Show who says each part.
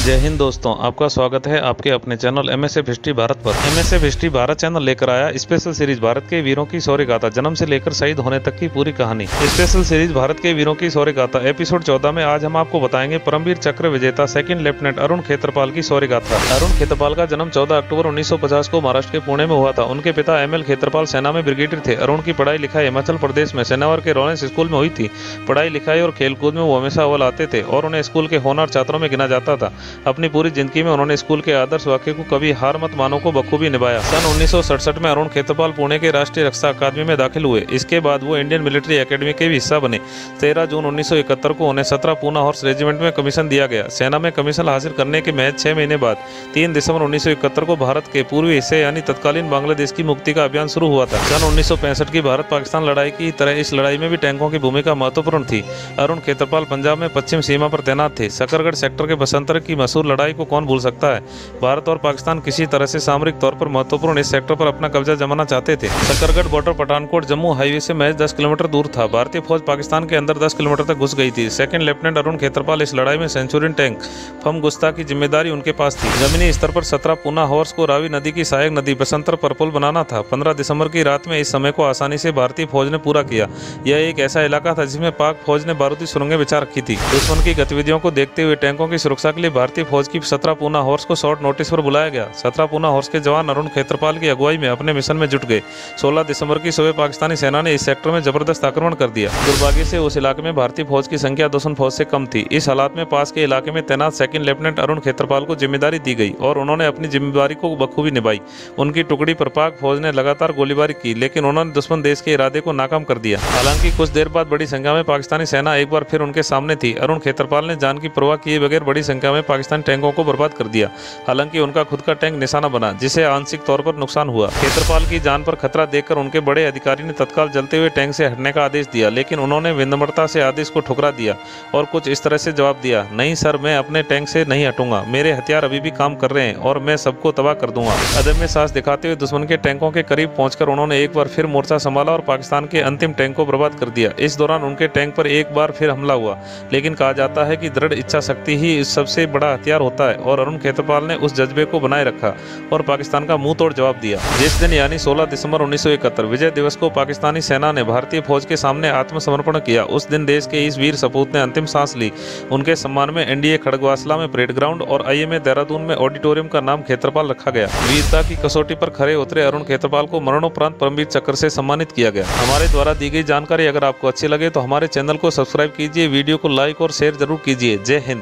Speaker 1: जय हिंद दोस्तों, आपका स्वागत है आपके अपने चैनल एमएसएफ हिस्ट्री भारत पर। एमएसएफ हिस्ट्री भारत चैनल लेकर आया स्पेशल सीरीज भारत के वीरों की शौर्य गाथा, जन्म से लेकर शहीद होने तक की पूरी कहानी। स्पेशल सीरीज भारत के वीरों की शौर्य गाथा एपिसोड 14 में आज हम आपको बताएंगे परमवीर चक्र विजेता सेकंड लेफ्टिनेंट अरुण खेत्रपाल की शौर्य गाथा। अरुण खेत्रपाल का जन्म 14 अक्टूबर 1950 को महाराष्ट्र के पुणे में हुआ था। उनके पिता एमएल खेत्रपाल सेना में ब्रिगेडियर थे। अरुण की पढ़ाई लिखाई हिमाचल प्रदेश में सेनावर के लॉरेंस स्कूल में हुई थी। पढ़ाई लिखाई और खेलकूद में वो हमेशा अव्वल आते थे और उन्हें स्कूल के होनहार छात्रों में गिना जाता था। अपनी पूरी जिंदगी में उन्होंने स्कूल के आदर्श वाक्य को कभी हार मत मानो को बखूबी निभाया। सन 1967 में अरुण खेत्रपाल पुणे के राष्ट्रीय रक्षा अकादमी में दाखिल हुए। इसके बाद वो इंडियन मिलिट्री एकेडमी के भी हिस्सा बने। 13 जून 1971 को उन्हें 17 पूना हॉर्स रेजिमेंट में कमीशन दिया गया। सेना में कमीशन हासिल करने के महज 6 महीने बाद 3 दिसंबर 1971 को भारत के पूर्वी हिस्से यानी तत्कालीन बांग्लादेश की मुक्ति का अभियान शुरू हुआ था। सन 1965 की भारत पाकिस्तान लड़ाई की तरह इस लड़ाई में भी टैंकों की भूमिका महत्वपूर्ण थी। अरुण खेत्रपाल पंजाब में पश्चिम सीमा पर तैनात थे। सकरगढ़ सेक्टर के बसंतर की मशहूर लड़ाई को कौन भूल सकता है। भारत और पाकिस्तान किसी तरह से सामरिक तौर पर महत्वपूर्ण इस सेक्टर पर अपना कब्जा जमाना चाहते थे। सकरगढ़ बॉर्डर पठानकोट जम्मू हाईवे से महज 10 किलोमीटर दूर था। भारतीय फौज पाकिस्तान के अंदर 10 किलोमीटर तक घुस गई थी। सेकंड लेफ्टिनेंट अरुण खेत्रपाल इस लड़ाई में सेंचुरियन टैंक फम गुस्ता की जिम्मेदारी उनके पास थी। जमीनी स्तर पर 17 पूना हॉर्स को रावी नदी की सहायक नदी बसंतर पर पुल बनाना था। 15 दिसंबर की रात में इस समय को आसानी से भारतीय फौज ने पूरा किया। यह एक ऐसा इलाका था जिसमें पाक फौज ने बारूदी सुरंगें बिछा रखी थी। दुश्मन की गतिविधियों को देखते हुए टैंकों की सुरक्षा के लिए भारतीय फौज की 17 पूना हॉर्स को शॉर्ट नोटिस पर बुलाया गया। 17 पूना हॉर्स के जवान अरुण खेत्रपाल की अगुवाई में अपने मिशन में जुट गए। 16 दिसंबर की सुबह पाकिस्तानी सेना ने इस सेक्टर में जबरदस्त आक्रमण कर दिया। दुर्भाग्य से उस इलाके में भारतीय फौज की संख्या दुश्मन फौज से कम थी। इस हालात में पास के इलाके में तैनात सेकंड लेफ्टिनेंट अरुण खेत्रपाल को जिम्मेदारी दी गई और उन्होंने अपनी जिम्मेदारी को बखूबी निभाई। उनकी टुकड़ी पर पाक फौज ने लगातार गोलीबारी की, लेकिन उन्होंने दुश्मन देश के इरादे को नाकाम कर दिया। हालांकि कुछ देर बाद बड़ी संख्या में पाकिस्तानी सेना एक बार फिर उनके सामने थी। अरुण खेत्रपाल ने जान की परवाह किए बगैर बड़ी संख्या में पाकिस्तानी टैंकों को बर्बाद कर दिया। हालांकि उनका खुद का टैंक निशाना बना, जिसे आंशिक तौर पर नुकसान हुआ। खेत्रपाल की जान पर खतरा देखकर उनके बड़े अधिकारी ने तत्काल जलते हुए टैंक से हटने का आदेश दिया, लेकिन उन्होंने विनम्रता से आदेश को ठुकरा दिया और कुछ इस तरह से जवाब दिया, नहीं सर, मैं अपने टैंक से नहीं हटूंगा। मेरे हथियार अभी भी काम कर रहे हैं और मैं सबको तबाह कर दूंगा। अदम्य साहस दिखाते हुए दुश्मन के टैंकों के करीब पहुंचकर उन्होंने एक बार फिर मोर्चा संभाला और पाकिस्तान के अंतिम टैंक को बर्बाद कर दिया। इस दौरान उनके टैंक पर एक बार फिर हमला हुआ, लेकिन कहा जाता है कि दृढ़ इच्छा शक्ति ही सबसे बड़ा हथियार होता है और अरुण खेत्रपाल ने उस जज्बे को बनाए रखा और पाकिस्तान का मुंह तोड़ जवाब दिया। जिस दिन यानी 16 दिसंबर 1971 विजय दिवस को पाकिस्तानी सेना ने भारतीय फौज के सामने आत्मसमर्पण किया, उस दिन देश के इस वीर सपूत ने अंतिम सांस ली। उनके सम्मान में एनडीए खड़गवासला में परेड ग्राउंड और आईएमए देहरादून में ऑडिटोरियम का नाम खेत्रपाल रखा गया। वीरता की कसौटी पर खरे उतरे अरुण खेत्रपाल को मरणोपरांत परमवीर चक्र से सम्मानित किया गया। हमारे द्वारा दी गई जानकारी अगर आपको अच्छी लगे तो हमारे चैनल को सब्सक्राइब कीजिए, वीडियो को लाइक और शेयर जरूर कीजिए। जय हिंद।